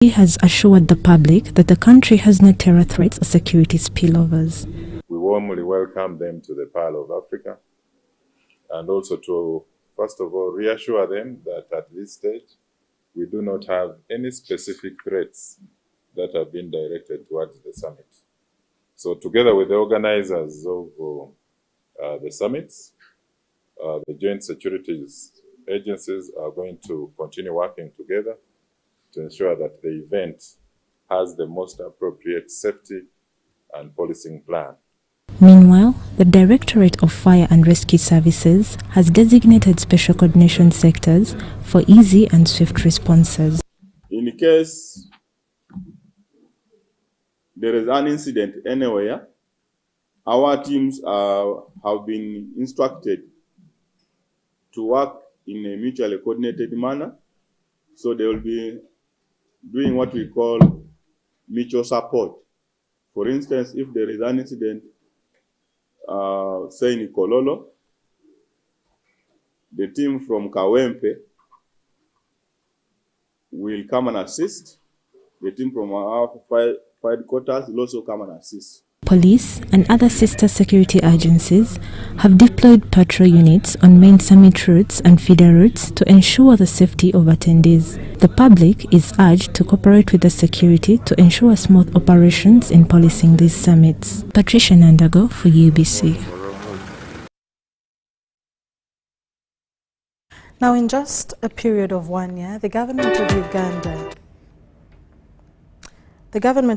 He has assured the public that the country has no terror threats or security spillovers. We warmly welcome them to the Pearl of Africa, and also to, first of all, reassure them that at this stage, we do not have any specific threats that have been directed towards the summit. So together with the organizers of the summits, the joint securities agencies are going to continue working together to ensure that the event has the most appropriate safety and policing plan. Meanwhile, the Directorate of Fire and Rescue Services has designated special coordination sectors for easy and swift responses. In case there is an incident anywhere, our teams have been instructed to work in a mutually coordinated manner. So they will be doing what we call mutual support. For instance, if there is an incident, say in Kololo, the team from Kawempe will come and assist. The team from our fire quarters will also come and assist. Police and other sister security agencies have deployed patrol units on main summit routes and feeder routes to ensure the safety of attendees. The public is urged to cooperate with the security to ensure smooth operations in policing these summits. Patricia Nandago for UBC. Now, in just a period of 1 year, the government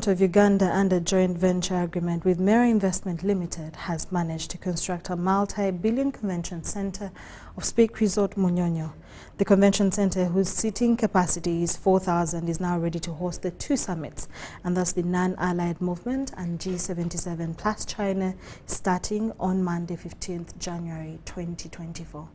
of Uganda, under joint venture agreement with Mera Investment Limited, has managed to construct a multi-billion convention center of Speak Resort Munyonyo. The convention center, whose seating capacity is 4,000, is now ready to host the two summits, and thus the Non-Allied Movement and G77 plus China, starting on Monday, 15th January 2024.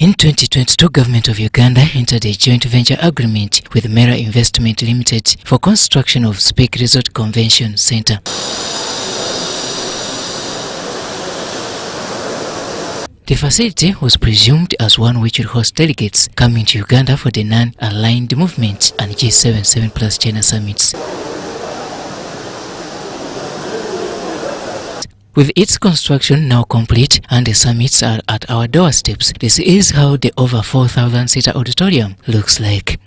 In 2022, Government of Uganda entered a joint venture agreement with Mera Investment Limited for construction of Speak Resort Convention Center. The facility was presumed as one which would host delegates coming to Uganda for the Non-Aligned Movement and G77 plus China summits. With its construction now complete and the summits are at our doorsteps, this is how the over 4,000-seater auditorium looks like.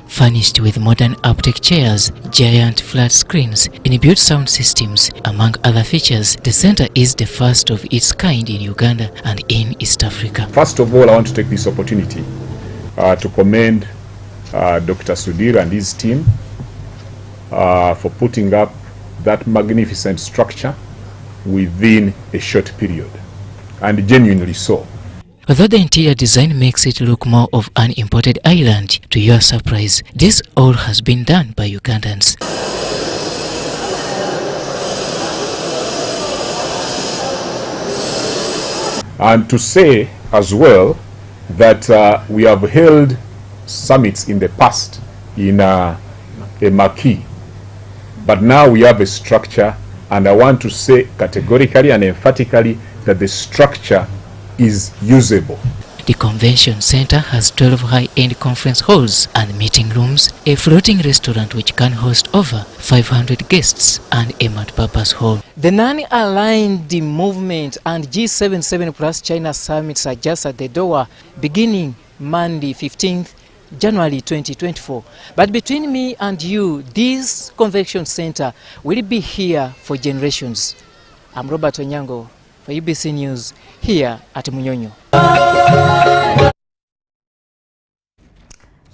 Furnished with modern uptake chairs, giant flat screens, inbuilt sound systems, among other features, the center is the first of its kind in Uganda and in East Africa. First of all, I want to take this opportunity to commend Dr. Sudhir and his team for putting up that magnificent structure within a short period, and genuinely so. Although the interior design makes it look more of an imported island, to your surprise, this all has been done by Ugandans. And to say as well that we have held summits in the past in a marquee, but now we have a structure, and I want to say categorically and emphatically that the structure is usable. The convention center has 12 high-end conference halls and meeting rooms, a floating restaurant which can host over 500 guests, and a multi-purpose hall. The Non-Aligned Movement and G77 plus China summits are just at the door, beginning Monday 15th January 2024. But between me and you, this convention center will be here for generations. I'm Robert Onyango for UBC News here at Munyonyo.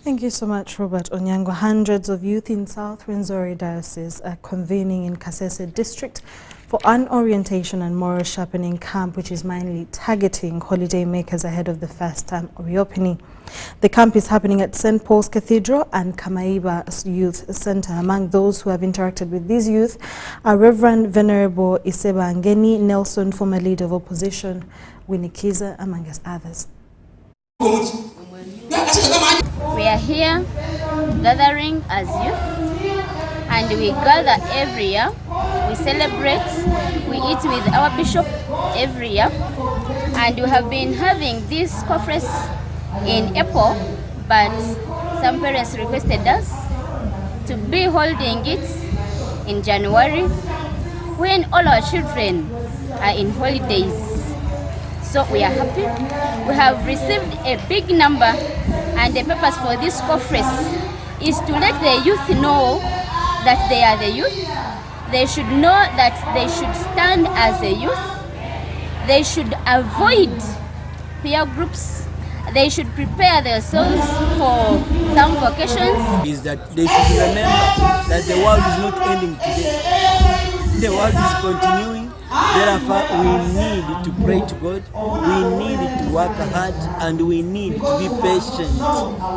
Thank you so much, Robert Onyango. Hundreds of youth in South Rwenzori Diocese are convening in Kasese District for an orientation and moral sharpening camp, which is mainly targeting holiday makers ahead of the first-time reopening. The camp is happening at St. Paul's Cathedral and Kamaiba Youth Center. Among those who have interacted with these youth are Reverend Venerable Iseba Angeni, Nelson, former leader of opposition, Winnie Kiza, among others. We are here gathering as youth, and we gather every year. We celebrate, we eat with our bishop every year, and we have been having this conference in April, but some parents requested us to be holding it in January when all our children are in holidays. So we are happy. We have received a big number, and the purpose for this conference is to let the youth know that they are the youth. They should know that they should stand as a youth. They should avoid peer groups. They should prepare themselves for some vacations. Is that they should remember that the world is not ending today. The world is continuing. Therefore, we need to pray to God. We need to work hard, and we need to be patient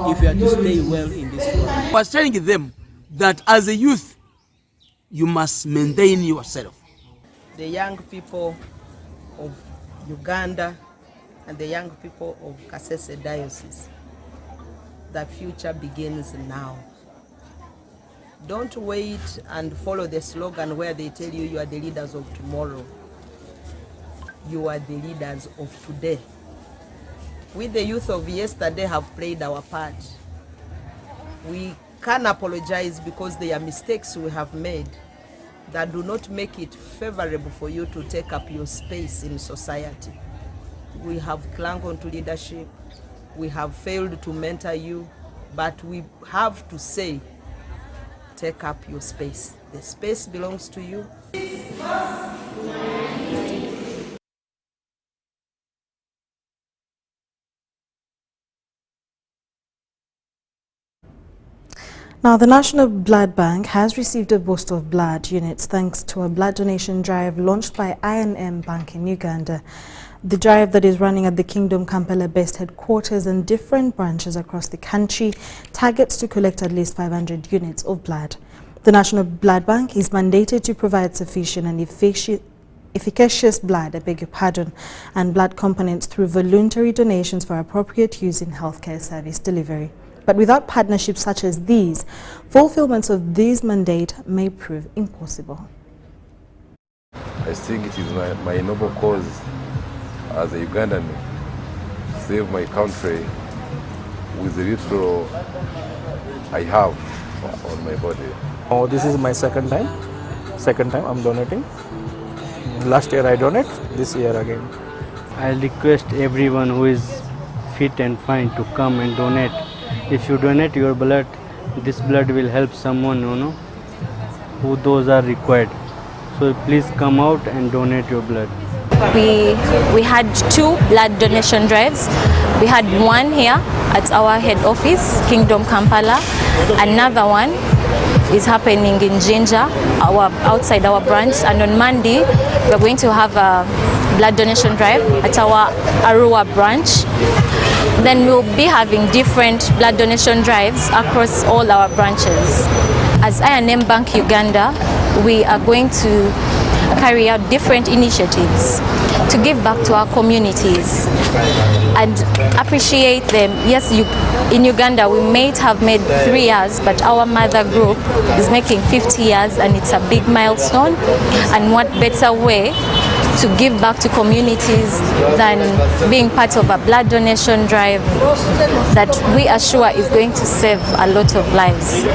if we are to stay well in this world. I was telling them that as a youth, you must maintain yourself. The young people of Uganda and the young people of Kasese Diocese, the future begins now. Don't wait and follow the slogan where they tell you are the leaders of tomorrow. You are the leaders of today. We, the youth of yesterday, have played our part. We can apologize because there are mistakes we have made that do not make it favorable for you to take up your space in society. We have clung on to leadership. We have failed to mentor you, but we have to say, take up your space. The space belongs to you. Now, the National Blood Bank has received a boost of blood units thanks to a blood donation drive launched by I&M Bank in Uganda. The drive that is running at the Kingdom Kampala-based headquarters and different branches across the country targets to collect at least 500 units of blood. The National Blood Bank is mandated to provide sufficient and efficacious blood, and blood components through voluntary donations for appropriate use in healthcare service delivery. But without partnerships such as these, fulfillment of this mandate may prove impossible. I think it is my noble cause as a Ugandan to save my country with the little I have on my body. Oh, this is my second time I'm donating. Last year I donated, this year again. I request everyone who is fit and fine to come and donate. If you donate your blood, this blood will help someone, who those are required. So please come out and donate your blood. We had 2 blood donation drives. We had one here at our head office, Kingdom Kampala. Another one is happening in Jinja, outside our branch. And on Monday, we're going to have a blood donation drive at our Arua branch. Then we'll be having different blood donation drives across all our branches. As I&M Bank Uganda, we are going to carry out different initiatives to give back to our communities and appreciate them. Yes, in Uganda we may have made 3 years, but our mother group is making 50 years, and it's a big milestone. And what better way to give back to communities than being part of a blood donation drive that we are sure is going to save a lot of lives.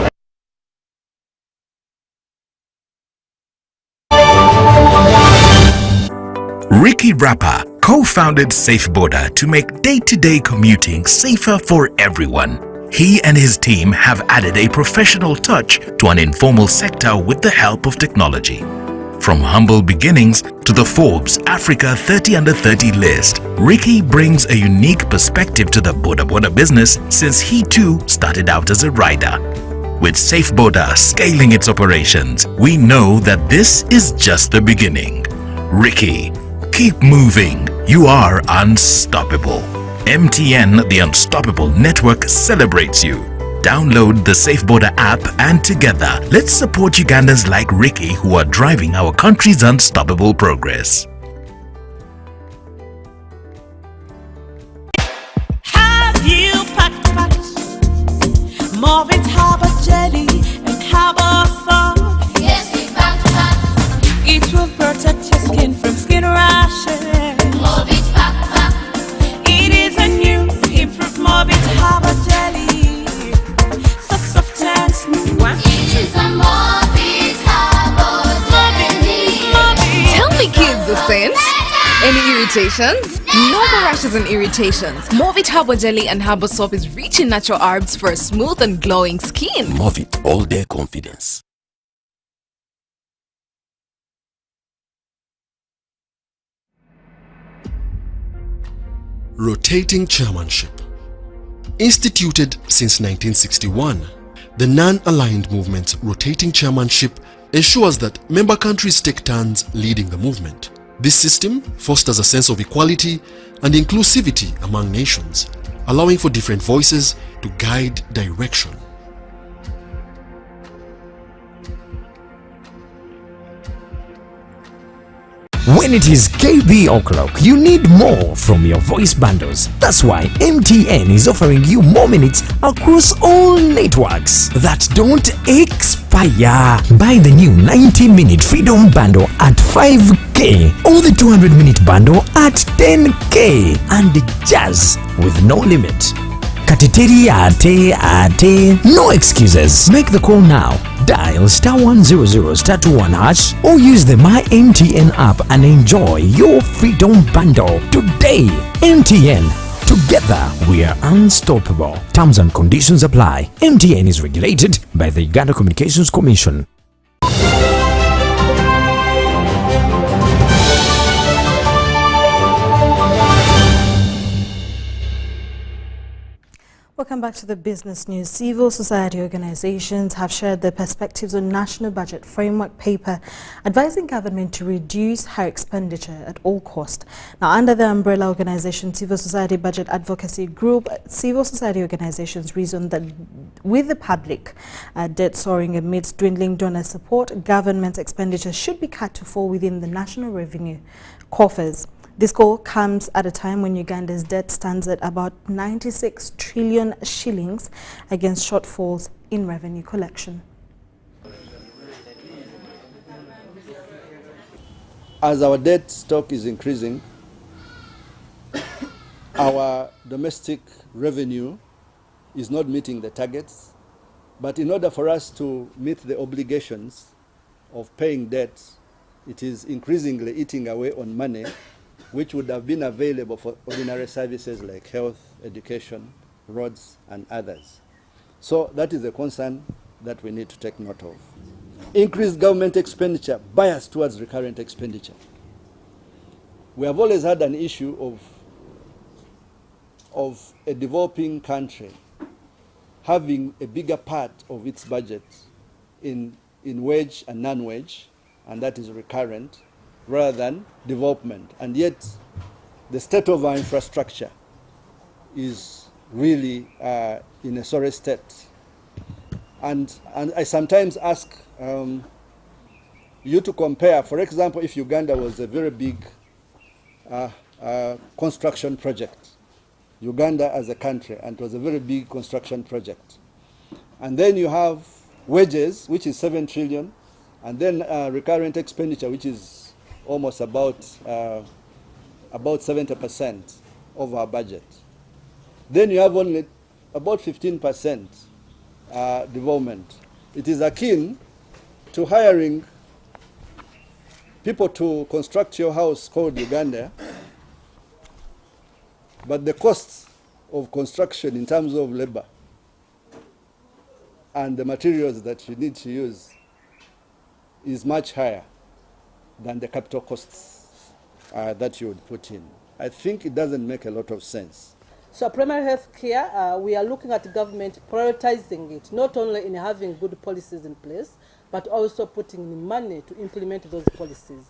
Ricky Rapper co-founded Safe Border to make day-to-day commuting safer for everyone. He and his team have added a professional touch to an informal sector with the help of technology. From humble beginnings to the Forbes Africa 30 Under 30 list, Ricky brings a unique perspective to the Boda Boda business since he too started out as a rider. With Safe Border scaling its operations, we know that this is just the beginning. Ricky, keep moving. You are unstoppable. MTN, the Unstoppable Network, celebrates you. Download the Safe Border app and together, let's support Ugandans like Ricky who are driving our country's unstoppable progress. Have you packed more of it Harbour jelly and Harbour foam? Yes, we packed. It will protect your skin from skin rashes. More of it pack. It is a new improved more of it Harbour jelly. So soft and smooth. It is a more of it Harbour jelly. Tell me, kids, the scent. Any irritations? No more rashes and irritations. Movit Harbour Jelly and Harbour Soap is rich in natural herbs for a smooth and glowing skin. Movit All Day Confidence. Rotating chairmanship. Instituted since 1961, the non-aligned movement's rotating chairmanship ensures that member countries take turns leading the movement. This system fosters a sense of equality and inclusivity among nations, allowing for different voices to guide direction. When it is KB o'clock, you need more from your voice bundles. That's why MTN is offering you more minutes across all networks that don't expire. Buy the new 90-minute Freedom Bundle at 5K or the 200-minute bundle at 10K and just with no limit. Katiteri ate, no excuses. Make the call now. Dial *100*21# or use the My MTN app and enjoy your Freedom Bundle today. MTN. Together we are unstoppable. Terms and conditions apply. MTN is regulated by the Uganda Communications Commission. Welcome back to the business news. Civil society organizations have shared their perspectives on National Budget Framework paper advising government to reduce higher expenditure at all costs. Now, under the umbrella organization Civil Society Budget Advocacy Group, civil society organizations reason that with the public debt soaring amidst dwindling donor support, government's expenditure should be cut to fall within the national revenue coffers. This call comes at a time when Uganda's debt stands at about 96 trillion shillings against shortfalls in revenue collection. As our debt stock is increasing, our domestic revenue is not meeting the targets. But in order for us to meet the obligations of paying debt, it is increasingly eating away on money which would have been available for ordinary services like health, education, roads, and others. So that is a concern that we need to take note of. Increased government expenditure, bias towards recurrent expenditure. We have always had an issue of a developing country having a bigger part of its budget in wage and non-wage, and that is recurrent, rather than development. And yet, the state of our infrastructure is really in a sorry state. And I sometimes ask you to compare, for example, if Uganda was a very big construction project, Uganda as a country, and it was a very big construction project. And then you have wages, which is 7 trillion, and then recurrent expenditure, which is almost about 70% of our budget. Then you have only about 15% development. It is akin to hiring people to construct your house called Uganda, but the costs of construction in terms of labor and the materials that you need to use is much higher than the capital costs that you would put in. I think it doesn't make a lot of sense. So primary health care, we are looking at government prioritizing it, not only in having good policies in place, but also putting in money to implement those policies.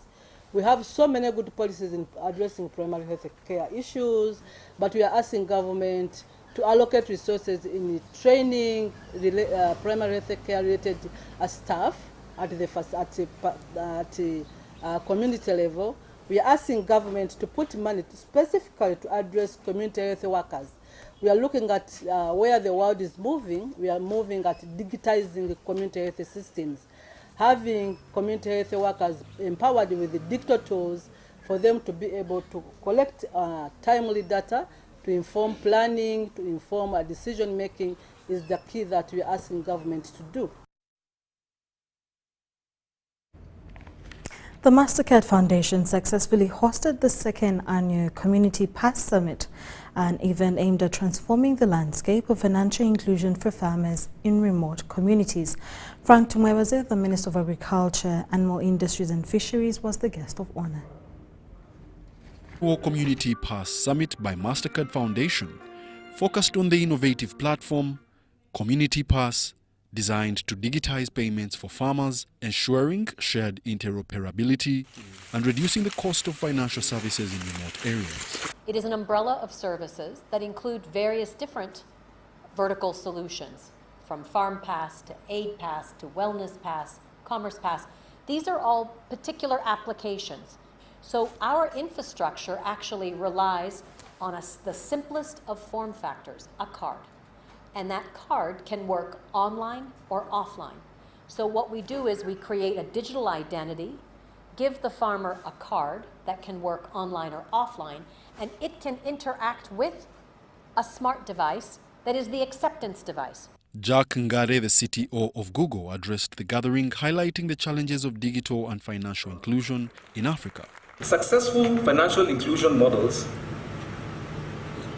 We have so many good policies in addressing primary health care issues, but we are asking government to allocate resources in training primary health care related staff at the community level. We are asking government to put money specifically to address community health workers. We are looking at where the world is moving. We are moving at digitizing the community health systems, having community health workers empowered with the digital tools for them to be able to collect timely data to inform planning, to inform decision making is the key that we are asking government to do. The MasterCard Foundation successfully hosted the second annual Community Pass Summit, an event aimed at transforming the landscape of financial inclusion for farmers in remote communities. Frank Tumwebaze, the Minister of Agriculture, Animal Industries and Fisheries, was the guest of honor. Community Pass Summit by MasterCard Foundation focused on the innovative platform Community Pass, designed to digitize payments for farmers, ensuring shared interoperability and reducing the cost of financial services in remote areas. It is an umbrella of services that include various different vertical solutions, from Farm Pass to Aid Pass to Wellness Pass, Commerce Pass. These are all particular applications. So our infrastructure actually relies on the simplest of form factors, a card. And that card can work online or offline. So what we do is we create a digital identity, give the farmer a card that can work online or offline, and it can interact with a smart device that is the acceptance device. Jack Ngare, the CTO of Google, addressed the gathering, highlighting the challenges of digital and financial inclusion in Africa. Successful financial inclusion models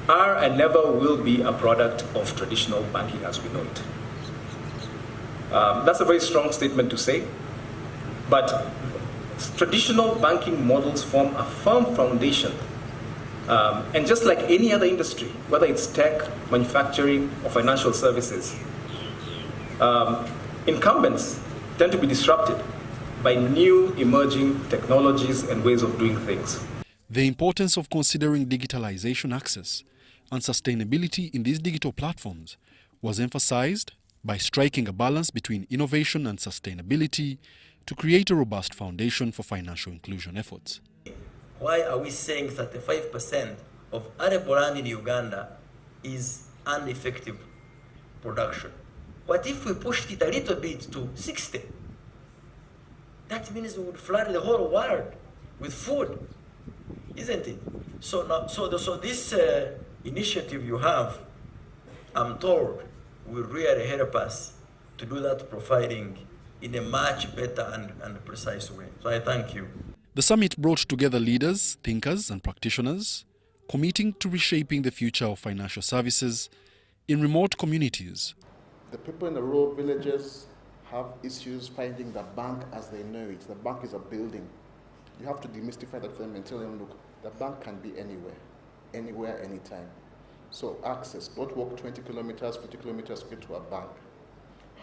are and never will be a product of traditional banking as we know it. That's a very strong statement to say, but traditional banking models form a firm foundation. And just like any other industry, whether it's tech, manufacturing, or financial services, incumbents tend to be disrupted by new emerging technologies and ways of doing things. The importance of considering digitalization access and sustainability in these digital platforms was emphasized by striking a balance between innovation and sustainability to create a robust foundation for financial inclusion efforts. Why are we saying 35% of arable land in Uganda is ineffective production? What if we pushed it a little bit to 60? That means we would flood the whole world with food, isn't it? So this initiative you have, I'm told, will really help us to do that profiling in a much better and precise way. So I thank you. The summit brought together leaders, thinkers, and practitioners, committing to reshaping the future of financial services in remote communities. The people in the rural villages have issues finding the bank as they know it. The bank is a building. You have to demystify that for them and tell them, look, the bank can be anywhere, anytime. So access, don't walk 20 kilometers, 50 kilometers to get to a bank.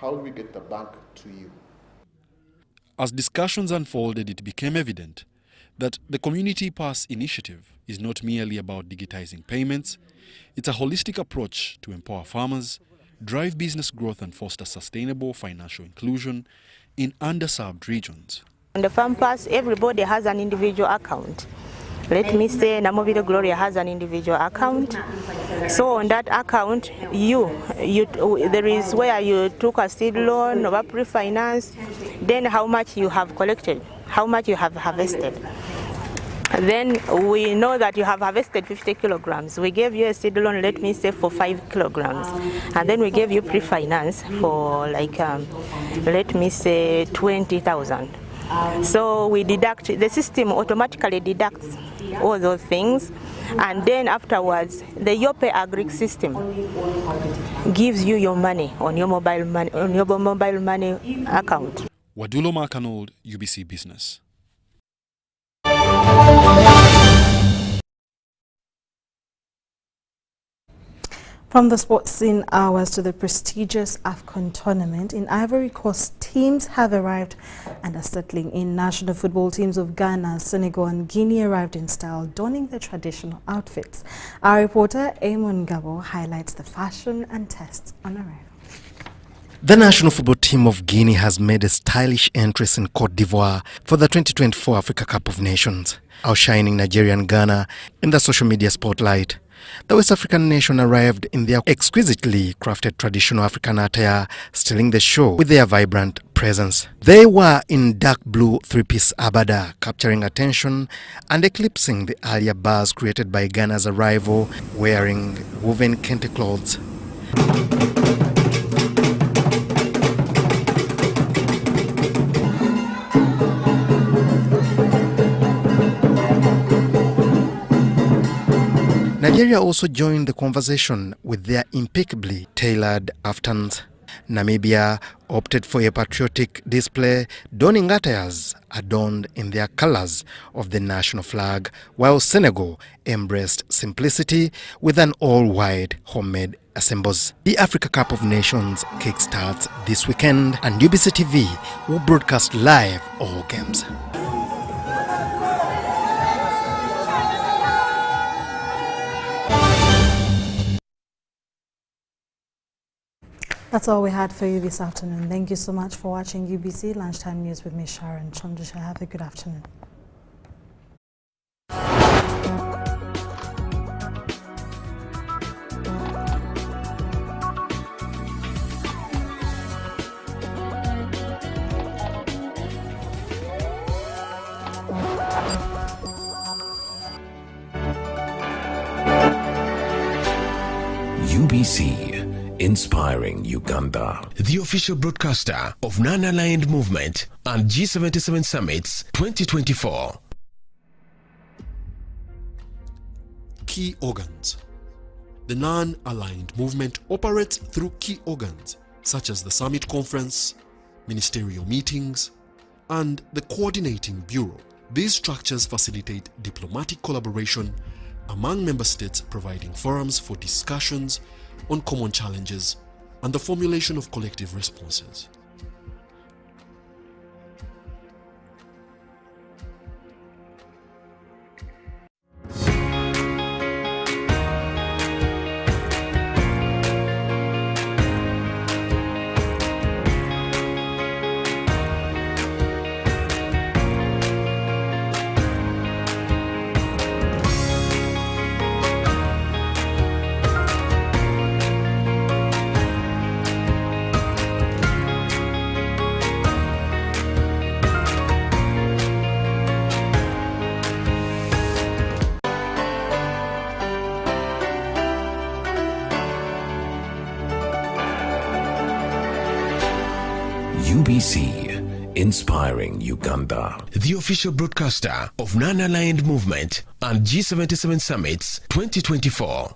How do we get the bank to you? As discussions unfolded, it became evident that the Community Pass initiative is not merely about digitizing payments. It's a holistic approach to empower farmers, drive business growth and foster sustainable financial inclusion in underserved regions. On the Farm Pass, everybody has an individual account. Let me say Namovile Gloria has an individual account. So on that account, there is where you took a seed loan or a pre-finance, then how much you have collected, how much you have harvested. Then we know that you have harvested 50 kilograms. We gave you a seed loan, let me say, for 5 kilograms. And then we gave you pre-finance for let me say 20,000. So we deduct, the system automatically deducts all those things. And then afterwards, the Yope Agric system gives you your money on your mobile money account. Wadulo Makanold, UBC Business. From the sports scene hours to the prestigious AFCON tournament in Ivory Coast, teams have arrived and are settling in. National football teams of Ghana, Senegal and Guinea arrived in style, donning their traditional outfits. Our reporter Amon Gabo highlights the fashion and tests on arrival. The national football team of Guinea has made a stylish entrance in Cote d'Ivoire for the 2024 Africa Cup of Nations, outshining Nigeria and Ghana in the social media spotlight. The West African nation arrived in their exquisitely crafted traditional African attire, stealing the show with their vibrant presence. They were in dark blue three-piece abada, capturing attention and eclipsing the earlier buzz created by Ghana's arrival, wearing woven kente clothes. Nigeria also joined the conversation with their impeccably tailored aftans. Namibia opted for a patriotic display, donning attires adorned in their colors of the national flag, while Senegal embraced simplicity with an all-white homemade assembles. The Africa Cup of Nations kickstarts this weekend, and UBC TV will broadcast live all games. That's all we had for you this afternoon. Thank you so much for watching UBC Lunchtime News with me, Sharon Chondusha. Have a good afternoon. UBC, inspiring Uganda. The official broadcaster of Non-Aligned Movement and G77 Summits 2024. Key organs. The Non-Aligned Movement operates through key organs such as the Summit Conference, ministerial meetings, and the Coordinating Bureau. These structures facilitate diplomatic collaboration among member states, providing forums for discussions on common challenges and the formulation of collective responses. UBC, inspiring Uganda. The official broadcaster of Non-Aligned Movement and G77 Summits 2024.